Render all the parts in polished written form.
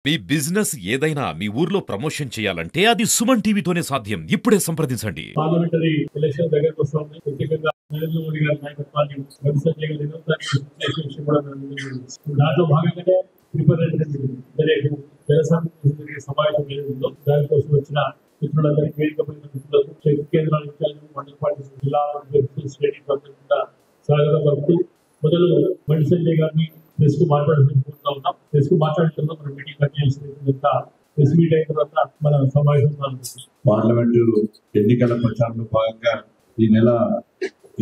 మీ business ఏదైనా మీ ఊర్లో promotion చేయాలంటే అది సుమన్ టీవీతోనే సాధ్యం. ఇప్పుడే సంప్రదించండి. పార్లమెంటరీ ఎలక్షన్ దగ్గరకు వస్తూ ఉన్నాయి. ప్రత్యేకంగా నరేంద్ర మోడీ గారి నాయకత్వాన్ని వరుసగా విషయం కూడా దాంట్లో భాగంగానే జరిగే సమావేశం ఏదో దానికోసం వచ్చిన మిత్రులందరికీ వేదికపైన మిత్రులకు కేంద్రాల ఇన్ఛార్జీలు మండల పార్టీ జిల్లా స్టేట్ కూడా స్వాగతం పలుకుతూ మొదలు బండి సంజయ్ గారిని ప్రెస్ కు మాట్లాడాల్సింది కోరుతా ఉన్నాం. ప్రెస్ కు మాట్లాడుతున్నా మనం మీటింగ్ కట్ చేయాల్సిన ప్రెస్ మీట్ అయిన తర్వాత మన సమావేశం పార్లమెంటు ఎన్నికల ప్రచారంలో భాగంగా ఈ నెల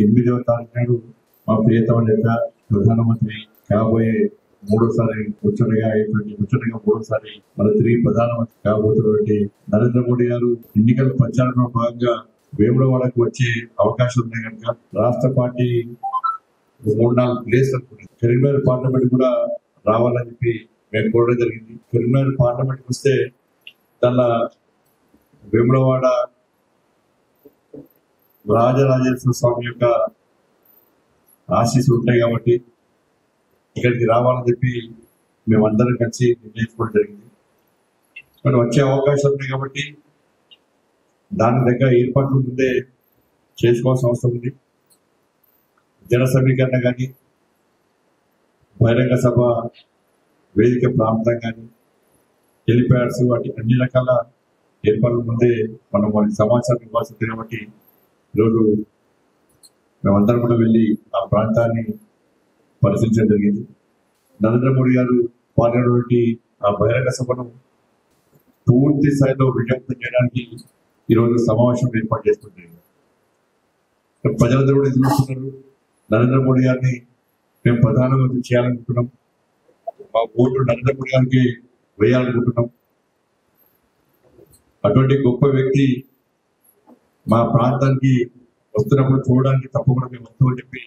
8వ తారీఖు నాడు మా ప్రియతమ నేత ప్రధానమంత్రి కాబోయే మూడోసారి మూడోసారి మన తిరిగి ప్రధానమంత్రి కాబోతున్నటువంటి నరేంద్ర మోడీ గారు ఎన్నికల ప్రచారంలో భాగంగా వేములవాడకు వచ్చే అవకాశం ఉంది కనుక రాష్ట్ర పార్టీ 3-4 ప్లేస్ అనుకుంటుంది. కరీంనగర్ పార్లమెంట్ కూడా రావాలని చెప్పి మేము కోరడం జరిగింది. కరీంనగర్ పార్లమెంట్ వస్తే దానిలో వేములవాడ రాజరాజేశ్వర స్వామి యొక్క ఆశీస్సులు ఉంటాయి కాబట్టి ఇక్కడికి రావాలని చెప్పి మేమందరం కలిసి నిర్ణయించుకోవడం జరిగింది. కానీ వచ్చే అవకాశం ఉంది కాబట్టి దాని దగ్గర ఏర్పాట్లు ముందే చేసుకోవాల్సిన అవసరం ఉంది. జన సమీకరణ కానీ బహిరంగ సభ వేదిక ప్రాంతం కానీ హెలిప్యాడ్స్ వాటి అన్ని రకాల ఏర్పాట్ల ముందే మనం వారి సమాచారం ఇవ్వాల్సింది కాబట్టి ఈరోజు మేమందరం కూడా వెళ్ళి ఆ ప్రాంతాన్ని పరిశీలించడం జరిగింది. నరేంద్ర మోడీ గారు పాల్గొన్నటువంటి ఆ బహిరంగ సభను పూర్తి స్థాయిలో విజయవంతం చేయడానికి ఈరోజు సమావేశం ఏర్పాటు చేసుకుంటారు. ప్రజలందరూ కూడా ఎదుర్కొంటున్నారు. నరేంద్ర మోడీ గారిని మేము ప్రధానమంత్రి చేయాలనుకుంటున్నాం. మా ఓటు నరేంద్ర మోడీ గారికి వేయాలనుకుంటున్నాం. అటువంటి గొప్ప వ్యక్తి మా ప్రాంతానికి వస్తున్నప్పుడు చూడడానికి తప్పకుండా మేము వస్తామని చెప్పి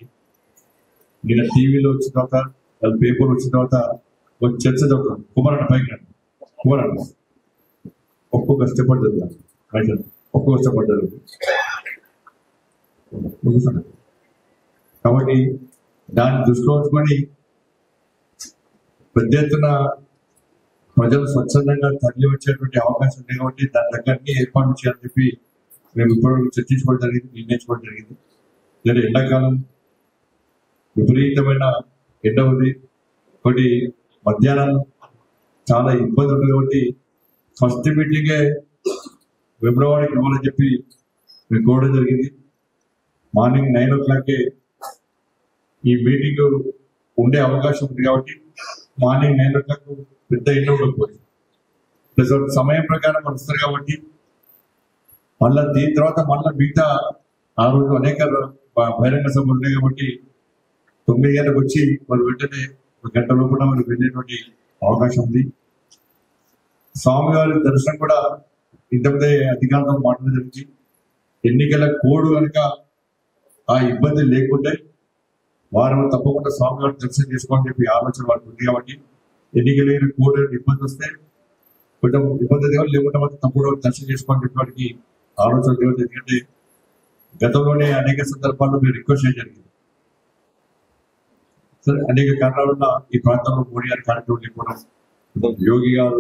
నిన్న టీవీలో వచ్చిన తర్వాత పేపర్ వచ్చిన తర్వాత ఒక చర్చ చదువుతాను. కుమారన్న పైకి కుమారన్న ఒక్కో కష్టపడ్డది ఒక్కో కష్టపడ్డది కాబట్టి దాన్ని దృష్టిలో ఉంచుకొని పెద్ద ఎత్తున ప్రజలు స్వచ్ఛందంగా తరలి వచ్చేటువంటి అవకాశం ఉంది కాబట్టి దాని దగ్గరని ఏర్పాటు చేయాలని చెప్పి మేము ఇప్పటివరకు చర్చించుకోవడం జరిగింది, నిర్ణయించుకోవడం జరిగింది. లేదా ఎండాకాలం విపరీతమైన ఎండ ఉంది ఒకటి, మధ్యాహ్నం చాలా ఇబ్బంది ఉంది కాబట్టి ఫస్ట్ మీటింగే ఫిబ్రవరికి ఇవ్వాలని చెప్పి మేము కోరడం జరిగింది. మార్నింగ్ 9 o'clock ఈ మీటింగ్ ఉండే అవకాశం ఉంది కాబట్టి మార్నింగ్ 9 o'clock పెద్ద ఎండ ఉండకపోయింది. ప్లస్ సమయం ప్రకారం వస్తారు కాబట్టి మళ్ళీ దీని తర్వాత మళ్ళీ మిగతా ఆ రోజు అనేక బహిరంగ సభలు ఉన్నాయి కాబట్టి 9 గంటలకు వచ్చి వాళ్ళు వెంటనే 1 గంట లోపల వాళ్ళు వెళ్ళేటువంటి అవకాశం ఉంది. స్వామివారి దర్శనం కూడా ఇంతకుముందే అధికారులతో మాట్లాడడం జరిగింది. ఎన్నికల కోడ్ కనుక ఆ ఇబ్బంది లేకుంటే వారు తప్పకుండా స్వామివారి దర్శనం చేసుకోవాలని చెప్పి ఆలోచన వాళ్ళకి ఉంది కాబట్టి ఎన్నికలైన కోడ్ ఇబ్బంది వస్తే కొంచెం ఇబ్బంది లేకుండా మాత్రం తప్పకుండా దర్శనం చేసుకోవాలని చెప్పి వాడికి ఆలోచన లేదు. ఎందుకంటే గతంలోనే అనేక సందర్భాల్లో మీరు రిక్వెస్ట్ చేయడం జరిగింది. సరే, అనేక కారణాల వల్ల ఈ ప్రాంతంలో మోడీ గారి కార్యక్రమం లేకపోవడం, యోగి గారు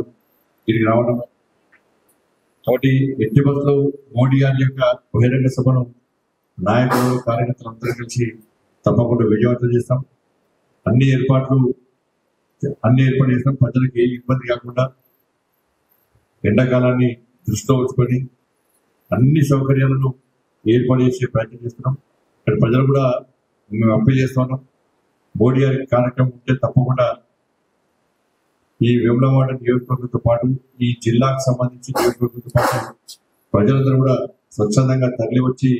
తిరిగి రావడం కాబట్టి ఎట్టి బస్సులో మోడీ గారి యొక్క బహిరంగ సభను నాయకులు కార్యకర్తలు అందరూ కలిసి తప్పకుండా విజయవంతం చేస్తాం. అన్ని ఏర్పాటు చేస్తాం. ప్రజలకు ఏ ఇబ్బంది కాకుండా ఎండాకాలాన్ని దృష్టిలో ఉంచుకొని అన్ని సౌకర్యాలను ఏర్పాటు చేసే ప్రయత్నం చేస్తున్నాం. ఇక్కడ ప్రజలు కూడా మేము అప్పీల్ చేస్తున్నాం. మోడీ గారి కార్యక్రమం ఉంటే తప్పకుండా ఈ వేములవాడ నియోజకవర్గంతో పాటు ఈ జిల్లాకు సంబంధించి నియోజకవర్గంతో పాటు ప్రజలందరూ కూడా స్వచ్ఛందంగా తరలి వచ్చి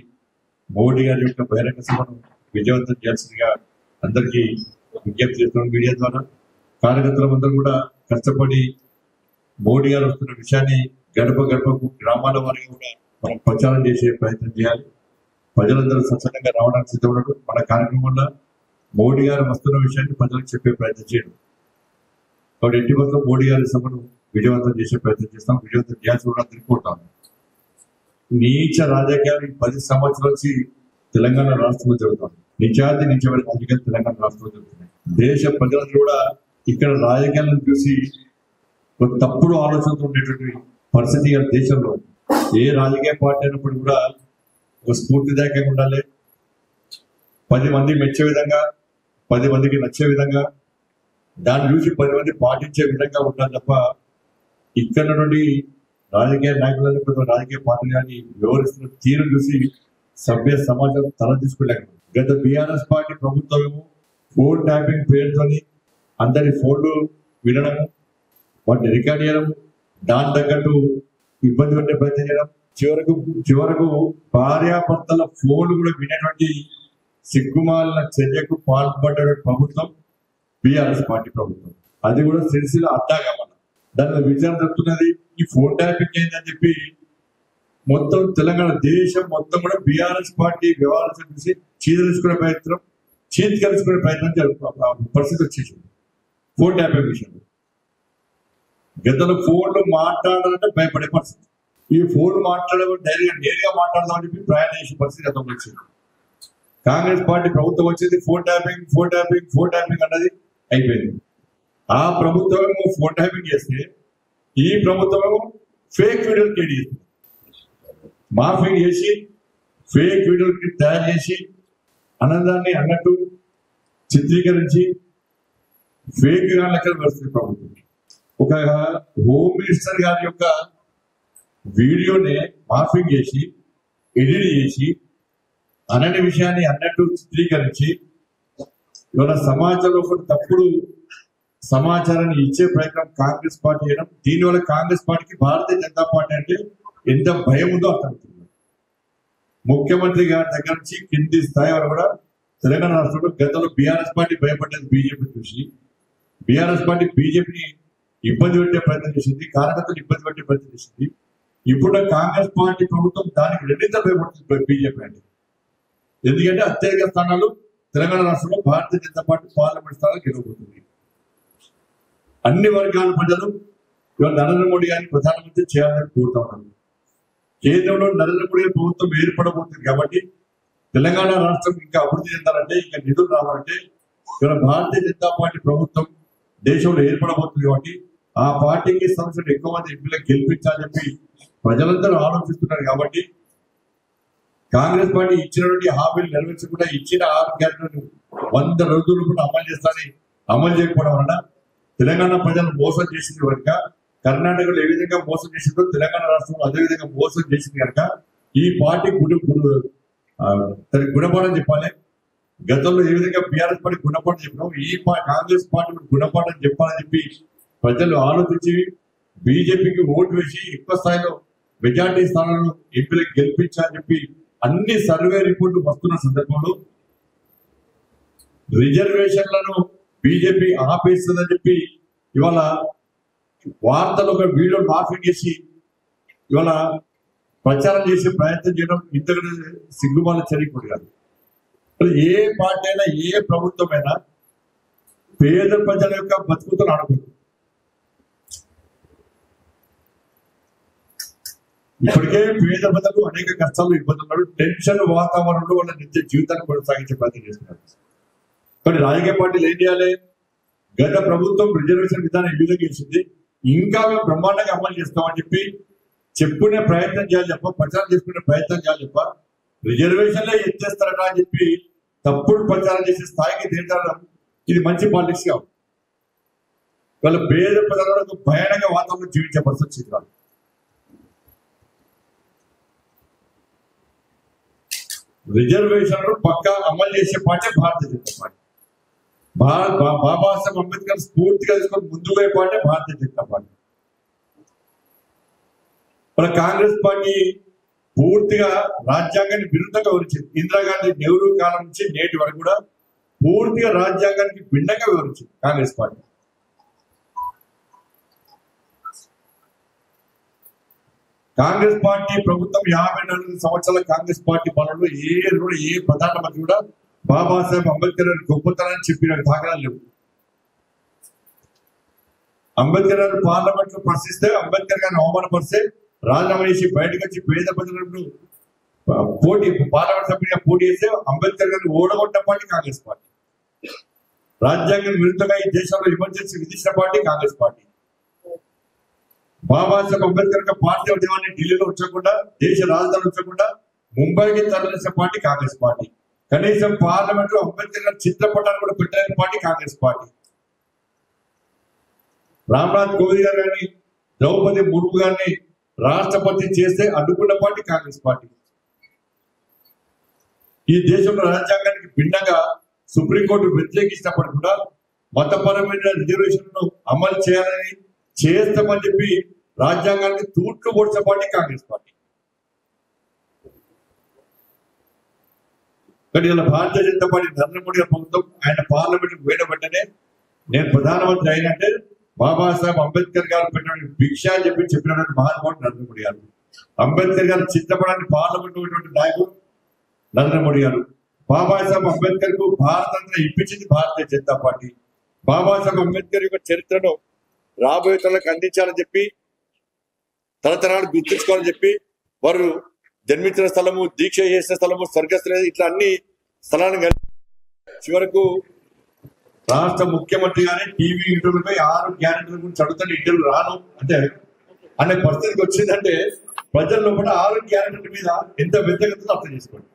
మోడీ గారి యొక్క బహిరంగ సభను విజయవంతం చేయాల్సిందిగా అందరికీ విజ్ఞప్తి చేస్తున్నాం. మీడియా ద్వారా కార్యకర్తలందరూ కూడా కష్టపడి మోడీ గారు వస్తున్న విషయాన్ని గడప గడపకు గ్రామాల వారికి కూడా మనం ప్రచారం చేసే ప్రయత్నం చేయాలి. ప్రజలందరూ స్వచ్ఛందంగా రావడానికి సిద్ధపడడం, మన కార్యక్రమం వల్ల మోడీ గారు వస్తున్న విషయాన్ని ప్రజలకు చెప్పే ప్రయత్నం చేయడం. కాబట్టి ఎట్టి బస్సులో మోడీ గారి సభను విజయవంతం చేసే ప్రయత్నం చేస్తాం. విజయవంతం చేయాల్సి కూడా తిరుగుతాం. నీచ రాజకీయాలు 10 సంవత్సరాల నుంచి తెలంగాణ రాష్ట్రంలో జరుగుతుంది. నిజమైన రాజకీయాలు తెలంగాణ రాష్ట్రంలో జరుగుతున్నాయి. దేశ ప్రజలందరూ కూడా ఇక్కడ రాజకీయాలను చూసి ఒక తప్పుడు ఆలోచనతో ఉండేటువంటి పరిస్థితి ఈ దేశంలో. ఏ రాజకీయ పార్టీ అయినప్పుడు కూడా ఒక స్ఫూర్తిదాయకంగా ఉండాలి, 10 మంది మెచ్చే విధంగా, 10 మందికి నచ్చే విధంగా, దాన్ని చూసి 10 మంది పాటించే విధంగా ఉండాలి తప్ప ఇక్కడ నుండి రాజకీయ నాయకులను కొంత రాజకీయ పార్టీలు కానీ వ్యవహరిస్తున్న తీరు చూసి సభ్య సమాజం తల తీసుకులేక. గత బీఆర్ఎస్ పార్టీ ప్రభుత్వము ఫోన్ ట్యాపింగ్ పేరుతోని అందరి ఫోన్లు వినడము, వాటిని రికార్డ్ చేయడం, దాని తగ్గట్టు ఇబ్బంది పెట్టే ప్రయత్నం చేయడం, చివరకు భార్యాభర్తల ఫోన్లు కూడా వినేటువంటి సిగ్గుమాలిన చర్యకు పాల్పడ్డ ప్రభుత్వం బీఆర్ఎస్ పార్టీ ప్రభుత్వం. అది కూడా సిరిసిల్ల అడ్డాగా మన దానిలో విచారణ జరుగుతున్నది. ఈ ఫోన్ ట్యాపింగ్ ఏందని చెప్పి మొత్తం తెలంగాణ దేశం మొత్తం కూడా బీఆర్ఎస్ పార్టీ వ్యవహారం చూసి చీదరించుకునే ప్రయత్నం జరుగుతున్న పరిస్థితి వచ్చేసింది ఫోన్ ట్యాపింగ్ విషయంలో. గతంలో ఫోన్లు మాట్లాడాలంటే భయపడే పరిస్థితి. ఈ ఫోన్ మాట్లాడడం నేరుగా మాట్లాడదామని చెప్పి ప్రయాణం చేసే పరిస్థితి గతంలో వచ్చింది. కాంగ్రెస్ పార్టీ ప్రభుత్వం వచ్చింది, ఫోన్ ట్యాపింగ్ అన్నది అయిపోయింది. ఆ ప్రభుత్వం ఫోన్ ట్యాపింగ్ చేస్తే ఈ ప్రభుత్వం ఫేక్ వీడియోలు క్రియేట్ చేస్తుంది, మార్ఫింగ్ చేసి ఫేక్ వీడియోలు తయారు చేసి ఆనందాన్ని అన్నట్టు చిత్రీకరించి ఫేక్ గా లెక్కలు వస్తుంది ప్రభుత్వం. ఒక హోమ్ మినిస్టర్ గారి యొక్క వీడియోనే మార్ఫింగ్ చేసి ఎడిట్ చేసి అనని విషయాన్ని అన్నట్టు చిత్రీకరించి ఇవాళ సమాజంలో ఒక తప్పుడు సమాచారాన్ని ఇచ్చే ప్రయత్నం కాంగ్రెస్ పార్టీ చేయడం. దీనివల్ల కాంగ్రెస్ పార్టీకి భారతీయ జనతా పార్టీ అంటే ఎంత భయం ఉందో అర్థమవుతుంది. ముఖ్యమంత్రి గారి దగ్గర నుంచి కింది స్థాయి వరకు కూడా తెలంగాణ రాష్ట్రంలో గతంలో బీఆర్ఎస్ పార్టీ భయపడ్డది బీజేపీ చూసి. బీఆర్ఎస్ పార్టీ బీజేపీని ఇబ్బంది పెట్టే ప్రయత్నం చేసింది, కార్యకర్తలు ఇబ్బంది పెట్టే ప్రయత్నం చేసింది. ఇప్పుడు కాంగ్రెస్ పార్టీ ప్రభుత్వం దానికి రెండింత భయపడుతుంది బీజేపీ అంటే. ఎందుకంటే అత్యధిక స్థానాలు తెలంగాణ రాష్ట్రంలో భారతీయ జనతా పార్టీ పార్లమెంట్ స్థానాలు గెలవబోతుంది. అన్ని వర్గాల ప్రజలు ఇవాళ నరేంద్ర మోడీ గారిని ప్రధానమంత్రి చేయాలని కోరుతా ఉన్నారు. కేంద్రంలో నరేంద్ర మోడీ గారి ప్రభుత్వం ఏర్పడబోతుంది కాబట్టి తెలంగాణ రాష్ట్రం ఇంకా అభివృద్ధి చెందాలంటే, ఇంకా నిధులు రావాలంటే ఇవాళ భారతీయ జనతా పార్టీ ప్రభుత్వం దేశంలో ఏర్పడబోతుంది కాబట్టి ఆ పార్టీకి సంబంధించిన ఎక్కువ మంది ఎంపీలకు గెలిపించాలని చెప్పి ప్రజలందరూ ఆలోచిస్తున్నారు. కాబట్టి కాంగ్రెస్ పార్టీ ఇచ్చినటువంటి హామీలు నెరవేర్చకుండా ఇచ్చిన 6 గ్యారెంటీలను 100 రోజులు కూడా అమలు చేయకపోవడం వలన తెలంగాణ ప్రజలు మోసం చేసింది కనుక, కర్ణాటకలో ఏ విధంగా మోసం చేసిందో తెలంగాణ రాష్ట్రంలో అదే విధంగా మోసం చేసింది కనుక ఈ పార్టీ గుణపాఠం చెప్పాలి. గతంలో ఏ విధంగా బీఆర్ఎస్ పార్టీ గుణపాఠం చెప్పినాం, ఈ కాంగ్రెస్ పార్టీ గుణపాఠం చెప్పాలని చెప్పి ప్రజలు ఆలోచించి బీజేపీకి ఓటు వేసి ఎక్కువ స్థాయిలో మెజార్టీ స్థానాలను ఎంపీలకు గెలిపించాలని చెప్పి అన్ని సర్వే రిపోర్టు వస్తున్న సందర్భంలో రిజర్వేషన్లను బీజేపీ ఆపేస్తుందని చెప్పి ఇవాళ వార్తలు ఒక వీడియో మార్ఫింగ్ చేసి ఇవాళ ప్రచారం చేసే ప్రయత్నం చేయడం ఇంతకంటే సిగ్గుమాల చర్య కాదు. ఏ పార్టీ అయినా ఏ ప్రభుత్వమైనా పేద ప్రజల యొక్క బతుకుతో ఆడుకుంది. ఇప్పటికే పేద ప్రజలు అనేక కష్టాలు ఇబ్బందులు టెన్షన్ వాతావరణంలో వాళ్ళ నిత్య జీవితాన్ని కొనసాగించే ప్రయత్నం చేస్తున్నారు. కానీ రాజకీయ పార్టీలు ఏం చేయాలి? గత ప్రభుత్వం రిజర్వేషన్ విధానం ఈ విధంగా చేసింది, ఇంకా మేము బ్రహ్మాండంగా అమలు చేస్తామని చెప్పి చెప్పుకునే ప్రయత్నం చేయాలి తప్ప, ప్రచారం చేసుకునే ప్రయత్నం చేయాలి తప్ప రిజర్వేషన్లే ఎత్తేస్తారట అని చెప్పి తప్పుడు ప్రచారం చేసే స్థాయికి దిగడం ఇది మంచి పాలిటిక్స్ కాదు. వాళ్ళ పేద ప్రజలకు భయానక వాతావరణం జీవించే పరిస్థితి కాదు. రిజర్వేషన్లు పక్కా అమలు చేసే పార్టీ భారతీయ జనతా పార్టీ. బాబాసాహెబ్ అంబేద్కర్ స్ఫూర్తిగా తీసుకొని ముందుకు పోయే పార్టీ భారతీయ జనతా పార్టీ. మన కాంగ్రెస్ పార్టీ పూర్తిగా రాజ్యాంగాన్ని విరుద్ధంగా వివరించింది. ఇందిరాగాంధీ నెహ్రూ కాలం నుంచి నేటి వరకు కూడా పూర్తిగా రాజ్యాంగానికి భిన్నంగా వివరించింది కాంగ్రెస్ పార్టీ. కాంగ్రెస్ పార్టీ ప్రభుత్వం 54 సంవత్సరాల కాంగ్రెస్ పార్టీ పాలనలో ఏ ప్రధానమంత్రి కూడా బాబాసాహెబ్ అంబేద్కర్ గొప్పతనాన్ని చెప్పిన దాఖలాలు లేవు. అంబేద్కర్ గారు పార్లమెంట్ లో ప్రశ్నిస్తే అంబేద్కర్ గారిని అవమానపరిస్తే రాజీనామా చేసి బయటకు వచ్చి పేద ప్రజలను పార్లమెంట్ సభ్యుడిగా పోటీ చేస్తే అంబేద్కర్ గారిని ఓడగొట్టిన పార్టీ కాంగ్రెస్ పార్టీ. రాజ్యాంగం విరుద్ధంగా ఈ దేశంలో ఎమర్జెన్సీ విధించిన పార్టీ కాంగ్రెస్ పార్టీ. బాబాసాహెబ్ అంబేద్కర్ యొక్క పార్థివ దేవాన్ని ఢిల్లీలో ఉంచకుండా, దేశ రాజధాని ఉంచకుండా ముంబైకి తరలించిన పార్టీ కాంగ్రెస్ పార్టీ. కనీసం పార్లమెంట్ లో అంబేద్కర్ గారి చిత్రపటాన్ని కూడా పెట్టలేని పార్టీ కాంగ్రెస్ పార్టీ. రామ్నాథ్ కోవింద్ గారు కానీ ద్రౌపది ముర్ము గారిని రాష్ట్రపతి చేస్తే అడ్డుకున్న పార్టీ కాంగ్రెస్ పార్టీ. ఈ దేశంలో రాజ్యాంగానికి భిన్నంగా సుప్రీంకోర్టు వ్యతిరేకించినప్పటికీ కూడా మతపరమైన రిజర్వేషన్లను అమలు చేయాలని చేస్తామని చెప్పి రాజ్యాంగానికి తూట్లు పొడిచిన పార్టీ కాంగ్రెస్ పార్టీ. కానీ ఇలా భారతీయ జనతా పార్టీ నరేంద్ర మోడీ గారి ప్రభుత్వం ఆయన పార్లమెంట్ పోయిన వెంటనే నేను ప్రధానమంత్రి అయినంటే బాబాసాహెబ్ అంబేద్కర్ గారు పెట్టిన భిక్ష అని చెప్పినటువంటి మహానుభావుడు నరేంద్ర మోడీ గారు. అంబేద్కర్ గారు చిత్రపటాన్ని పార్లమెంట్ ఉన్నటువంటి నాయకుడు నరేంద్ర మోడీ గారు. బాబాసాహెబ్ అంబేద్కర్ కు భారతంతా ఇప్పించింది భారతీయ జనతా పార్టీ. బాబాసాహెబ్ అంబేద్కర్ యొక్క చరిత్రను రాబోయే తరాలకు అందించాలని చెప్పి, తరతరాలు గుర్తించుకోవాలని చెప్పి వారు జన్మించిన స్థలము, దీక్ష చేసిన స్థలము, స్వర్గస్థ ఇట్లా అన్ని స్థలాలను చివరకు రాష్ట్ర ముఖ్యమంత్రి గానే టీవీ ఇంటర్వ్యూపై 6 గ్యారెంటీల గురించి అడుగుతాను, ఇంటర్వ్యూ రాను అంటే అనే పరిస్థితికి వచ్చిందంటే ప్రజల్లో కూడా 6 గ్యారెంటీల మీద ఎంత వ్యతిరేకతతో అర్థం చేసుకోండి.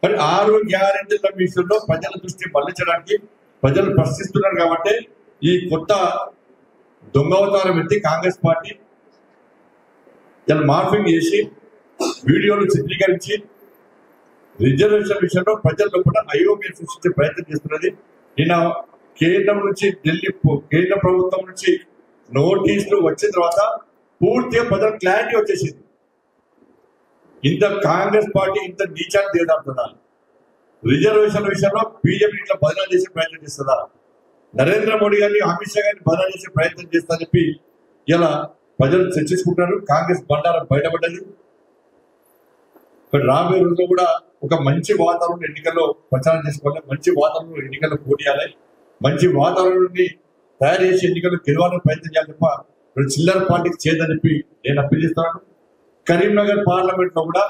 మరి 6 గ్యారెంటీల విషయంలో ప్రజల దృష్టి మళ్లించడానికి ప్రజలు ప్రశ్నిస్తున్నారు కాబట్టి ఈ కొత్త దొంగవతారం ఎత్తి కాంగ్రెస్ పార్టీ ఇలా మార్ఫింగ్ చేసి వీడియోలు చిత్రీకరించి రిజర్వేషన్ విషయంలో ప్రజల్లో కూడా అయోమయం సృష్టించే ప్రయత్నం చేస్తున్నది. నిన్న కేంద్రం నుంచి కేంద్ర ప్రభుత్వం నుంచి నోటీసులు వచ్చిన తర్వాత పూర్తిగా ప్రజల క్లారిటీ వచ్చేసింది. ఇంత కాంగ్రెస్ పార్టీ ఇంత నీచాన్ని దిగదాడుతుందా? రిజర్వేషన్ విషయంలో బీజేపీ ఇట్లా బదనాలు చేసే ప్రయత్నం చేస్తుందా? నరేంద్ర మోడీ గారిని, అమిత్ షా గారిని బదనాలు చేసే ప్రయత్నం చేస్తా చెప్పి ఇలా ప్రజలు చర్చించుకుంటున్నారు. కాంగ్రెస్ బండారం బయటపడ్డది. రాబోయే రోజుల్లో కూడా ఒక మంచి వాతావరణం ఎన్నికల్లో ప్రచారం చేసుకోవాలి, మంచి వాతావరణం ఎన్నికల్లో పోటీయాలి, మంచి వాతావరణాన్ని తయారు చేసి ఎన్నికల్లో గెలవాలని ప్రయత్నం చేయాలి తప్ప చిల్లర పార్టీకి చేయదని చెప్పి నేను అప్పీల్ చేస్తున్నాను. కరీంనగర్ పార్లమెంట్ లో కూడా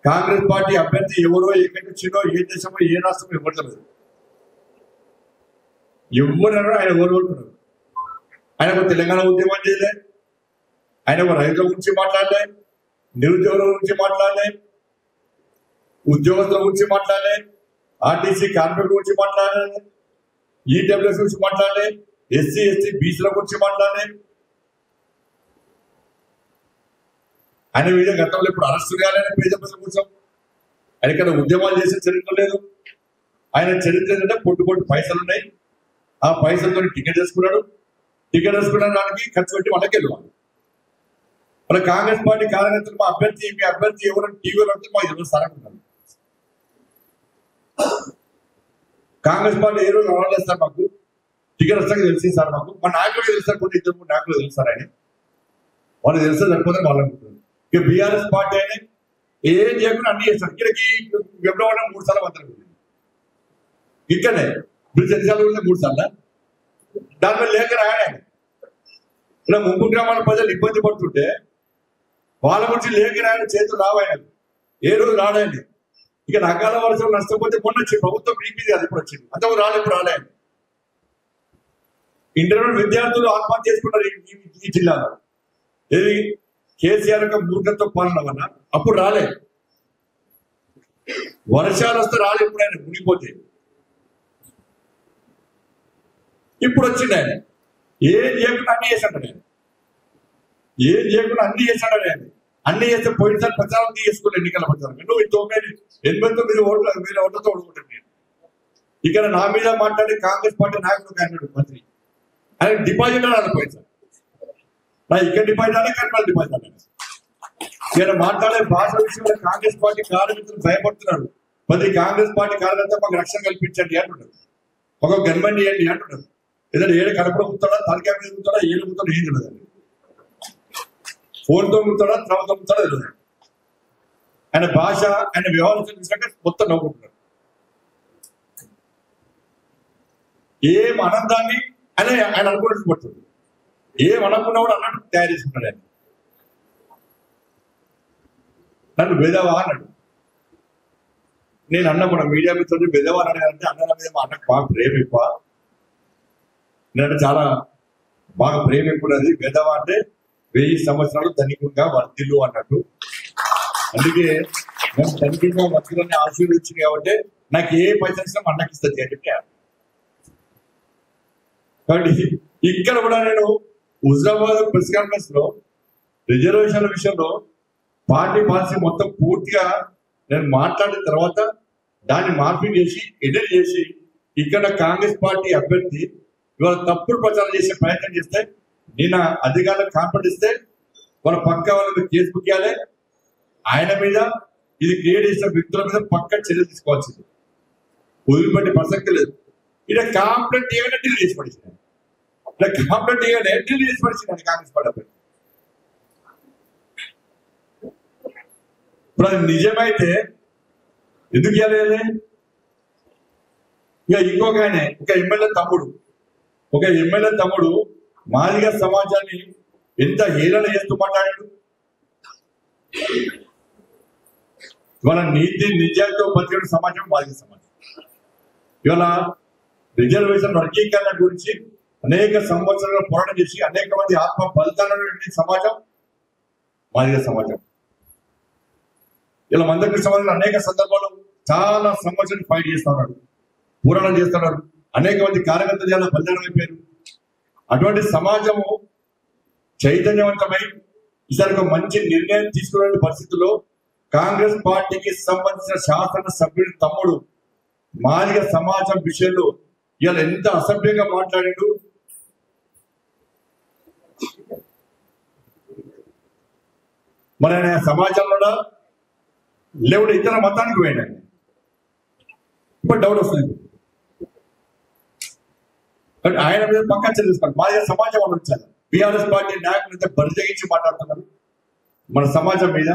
కాంగ్రెస్ పార్టీ అభ్యర్థి ఎవరో, ఎక్కడి నుంచినో, ఏ దేశమో, ఏ రాష్ట్రమో ఎవరు తెలియదు. ఎవరు ఆయన ఓడుకుంటున్నారు. ఆయన ఒక తెలంగాణ ఉద్యమం చేయలే, ఆయన ఒక రైతుల గురించి మాట్లాడలే, నిరుద్యోగుల గురించి మాట్లాడలే, ఉద్యోగస్తుల గురించి మాట్లాడలే, ఆర్టీసీ కార్మికుల గురించి మాట్లాడలే, ఈడబ్ల్యూఎస్ గురించి మాట్లాడలే, ఎస్సీ ఎస్టీ బీసీల గురించి మాట్లాడలే. ఆయన మీద గతంలో ఇప్పుడు అరెస్టు కాలేని పేద ప్రజల కోసం ఆయన ఇక్కడ ఉద్యమాలు చేసే చరిత్ర లేదు. ఆయన చరిత్ర ఏంటంటే పొట్టు పైసలు ఉన్నాయి, ఆ పైసలతో టికెట్ వేసుకున్నాడు, టికెట్ వేసుకున్న దానికి ఖర్చు పెట్టి వాళ్ళకి వెళ్ళాలి. మన కాంగ్రెస్ పార్టీ కార్యకర్తలు మీ అభ్యర్థి ఎవరైనా టీవీలో అంటే మాకు ఎవరు సరకుంటారు. కాంగ్రెస్ పార్టీ ఏ రోజు అవ్వలేదు సార్, మాకు టికెట్ వస్తాక తెలిసింది సార్, మాకు మా నాయకులు తెలుస్తారు, కొన్ని 2-3 నాయకులు తెలుస్తారు. ఆయన వాళ్ళు తెలిస్తే సరిపోతే వాళ్ళు అనుకుంటారు. ఇక బీఆర్ఎస్ పార్టీ అయినా ఏం చేయకుండా అన్ని చేస్తారు. ఇక్కడికి ఫిబ్రవరి 3 సార్లు మంత్రం ఇక్కడనే ఇప్పుడు 10 సార్లు 3 సార్లు దాని మీద లేఖ రాయడానికి ఇలా ముంపు గ్రామాల ప్రజలు ఇబ్బంది పడుతుంటే వాళ్ళ గురించి లేఖ రాయని చేతులు రావాయనకు ఏ రోజు రాడాయని. ఇక రకాల వర్షం నష్టపోతే మొన్న వచ్చి ప్రభుత్వం బీపీది అది ఇప్పుడు వచ్చింది, అంతకు రాలేదు రాలేని. ఇంటర్మీడియట్ విద్యార్థులు ఆత్మహత్య చేసుకున్నారు ఈ జిల్లాలో. ఏది కేసీఆర్ యొక్క మూర్ఖత్వ పాలన వల్ల అప్పుడు రాలే. వర్షాలు వస్తే రాలే, ఇప్పుడు ఆయన మునిగిపోతే ఇప్పుడు వచ్చింది. ఆయన ఏం చేయకుండా అన్ని చేశాడు. ఆయన ఏం చేయకుండా అన్ని చేశాడు. ఆయన అన్ని చేస్తే పోయినసారి ప్రచారం తీసుకోలేదు, ఎన్నికల ప్రచారం. నువ్వు 89 ఓట్ల 1000 ఓట్లతో ఓడుకుంటాను నేను. ఇక్కడ నా మీద మాట్లాడే కాంగ్రెస్ పార్టీ నాయకుడు అన్నాడు మంత్రి, ఆయన డిపాజిట్ అని పోయింది సార్. నా ఇక్కడ డిపాజిట్ అనే కర్మల్ డిపాజిట్ అన్నాడు. ఇక్కడ మాట్లాడే భాష విషయంలో కాంగ్రెస్ పార్టీ కార్యకర్తలు భయపడుతున్నాడు. ప్రతి కాంగ్రెస్ పార్టీ కార్యకర్త మాకు రక్షణ కల్పించండి అంటున్నారు, ఒక గన్మన్ చేయండి అంటున్నారు. ఏదైనా ఏడు కడపలో కుతాడా, తలకాయ మీద కుతాడా, ఏడు కుతాడా ఏం తెలియదు. ఫోన్తో కుతాడా, త్రవతో కుతాడా తెలియదు. ఆయన భాష, ఆయన వ్యవహారం చూసినాక మొత్తం నవ్వుకుంటున్నారు. ఏం ఆనందాన్ని ఆయన అనుకున్నట్టు పడుతుంది, ఏం అనుకున్నా కూడా అన్నట్టు తయారు చేసుకున్నాడు. ఆయన నన్ను బెదవా అన్నాడు. నేను అన్న కూడా మీడియా మిత్రులు బెదవా అన్నాడు అంటే అన్న మీద మా అన్నకు బాగా ప్రేమ ఎక్కువ. నేనంటే చాలా బాగా ప్రేమ ఎక్కున్నది. వెధవ అంటే 1000 సంవత్సరాలు ధనికంగా వర్తిల్లు అన్నట్టు. అందుకే మేము ధనికంగా వర్తిల్లని ఆశీర్వదించింది కాబట్టి నాకు ఏ పైసలు అన్నకి ఇస్తుంది అని చెప్పి. కాబట్టి ఇక్కడ కూడా నేను హుజరాబాద్ ప్రెస్ కాన్ఫరెన్స్ లో రిజర్వేషన్ల విషయంలో పార్టీ పాలసీ మొత్తం పూర్తిగా నేను మాట్లాడిన తర్వాత దాన్ని మార్పింగ్ చేసి ఎడిట్ చేసి ఇక్కడ కాంగ్రెస్ పార్టీ అభ్యర్థి ఇవాళ తప్పుడు ప్రచారం చేసే ప్రయత్నం చేస్తే నిన్న అధికారులకు కాన్ఫిడెన్స్ ఇస్తే వాళ్ళ పక్క వాళ్ళ మీద కేసు బుక్ చేయాలి. ఆయన మీద ఇది క్రియేట్ చేసిన వ్యక్తుల మీద పక్క చర్యలు తీసుకోవాల్సింది. వదిలిపెట్టే ప్రసక్తి లేదు. ఇక్కడ కాంప్లైంట్ ఇవ్వగానే ఢిల్లీ చేసి పడిచింది. ఇలా కాంప్లైంట్ ఇవ్వగానే ఢిల్లీ చేసి పడిచింది కాంగ్రెస్ పార్టీ అభ్యర్థి. ఇప్పుడు అది నిజమైతే ఎందుకు ఇవ్వలేదు? ఇక ఇంకొక ఆయన ఒక ఎమ్మెల్యే తమ్ముడు మాదిగ సమాజాన్ని ఎంత హేళన చేస్తూ మాట్లాడాడు. ఇవాళ నీతి నిజాలతో బతికిన సమాజం మాదిగ సమాజం. ఇవాళ రిజర్వేషన్ వర్గీకరణ గురించి అనేక సంవత్సరాలు పోరాటం చేసి అనేక మంది ఆత్మ బలిదానటువంటి సమాజం మాదిగ సమాజం. ఇలా మందకృష్ణ సమాజంలో అనేక సందర్భాలు చాలా సంవత్సరాలు ఫైట్ చేస్తున్నారు, పోరాటం చేస్తున్నారు. అనేక మంది కార్యకర్తలు చాలా బలిదానం అయిపోయారు. అటువంటి సమాజము చైతన్యవంతమై ఈసారి ఒక మంచి నిర్ణయం తీసుకునే పరిస్థితుల్లో కాంగ్రెస్ పార్టీకి సంబంధించిన శాసన సభ్యుడి తమ్ముడు మాదిగ సమాజం విషయంలో ఇవాళ ఎంత అసభ్యంగా మాట్లాడాడు. మరి ఆయన సమాజంలో లేవుడు ఇతర మతానికి పోయాడు. ఇప్పుడు డౌట్ వస్తుంది. బట్ ఆయన మీద పక్కా చర్యలు మాదిగ సమాజం వాళ్ళు వచ్చారు. బీఆర్ఎస్ పార్టీ నాయకులు బరితెగించి మాట్లాడుతున్నారు మన సమాజం మీద.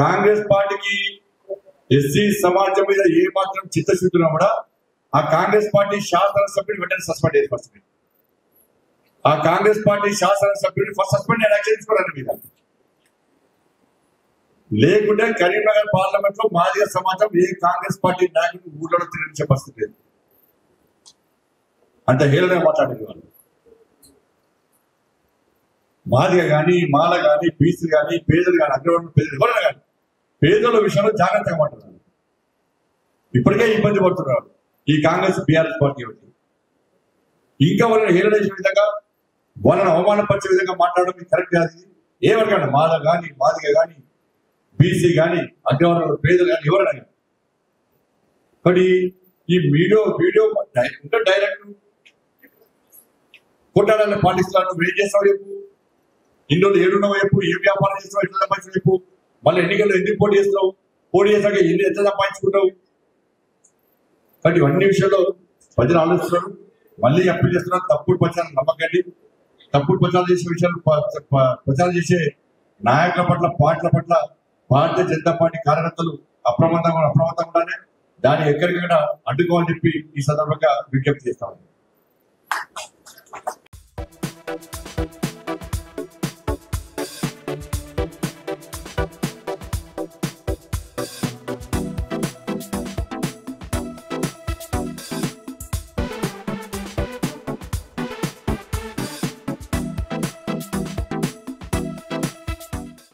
కాంగ్రెస్ పార్టీకి ఎస్సీ సమాజం మీద ఏ మాత్రం చిత్తశుద్ధి ఉన్నా కూడా ఆ కాంగ్రెస్ పార్టీ శాసనసభ్యుని వెంటనే సస్పెండ్ చేసి ఆ కాంగ్రెస్ పార్టీ శాసనసభ్యుడిని ఫస్ట్ సస్పెండ్ యాక్షన్ తీసుకోవడానికి మీద. లేకుంటే కరీంనగర్ పార్లమెంట్ లో మాదిగ సమాజం ఏ కాంగ్రెస్ పార్టీ నాయకుడు ఊళ్ళో తిరిగించే పరిస్థితి లేదు. అంత హేళనగా మాట్లాడేది వాళ్ళు. మాదిగ కానీ మాల కానీ బీసీ కానీ పేదలు కానీ అగ్రవర్ణ పేదలు ఎవరైనా కానీ పేదల విషయంలో జాగ్రత్తగా మాట్లాడారు. ఇప్పటికే ఇబ్బంది పడుతున్నారు ఈ కాంగ్రెస్ బీఆర్ఎస్ పార్టీ ఒకటి. ఇంకా వాళ్ళని హేళన చేసే విధంగా వాళ్ళని అవమానపరిచే విధంగా మాట్లాడడం కరెక్ట్ కాదు. ఏమనకండి మాల కానీ మాదిగ కానీ బీసీ కానీ అగ్రవర్ణ పేదలు కానీ ఎవరైనా కానీ. కానీ ఈ వీడియో ఇంకా డైరెక్ట్ కొట్టాలని పాటిస్తున్నాను. నువ్వు ఏం చేస్తావు చెప్పు, ఇన్ని రోజులు ఏడున్నావు చెప్పు, ఏం వ్యాపారం చేస్తావు, ఎట్లా సంపాదించు చెప్పు, మళ్ళీ ఎన్నికల్లో ఎందుకు పోటీ చేస్తావు, పోటీ చేస్తాక ఎన్ని ఎంత సంపాదించుకుంటావు. కాబట్టి ఇవన్నీ విషయంలో ప్రజలు ఆలోచిస్తున్నారు. మళ్ళీ అప్పీల్ చేస్తున్నారు. తప్పుడు ప్రచారం నమ్మకండి. తప్పుడు ప్రచారం చేసే విషయాలు ప్రచారం చేసే నాయకుల పట్ల పార్టీల పట్ల భారతీయ జనతా పార్టీ కార్యకర్తలు అప్రమత్తంగానే దాన్ని ఎక్కడికక్కడ అడ్డుకోవాలని చెప్పి ఈ సందర్భంగా విజ్ఞప్తి చేస్తామని.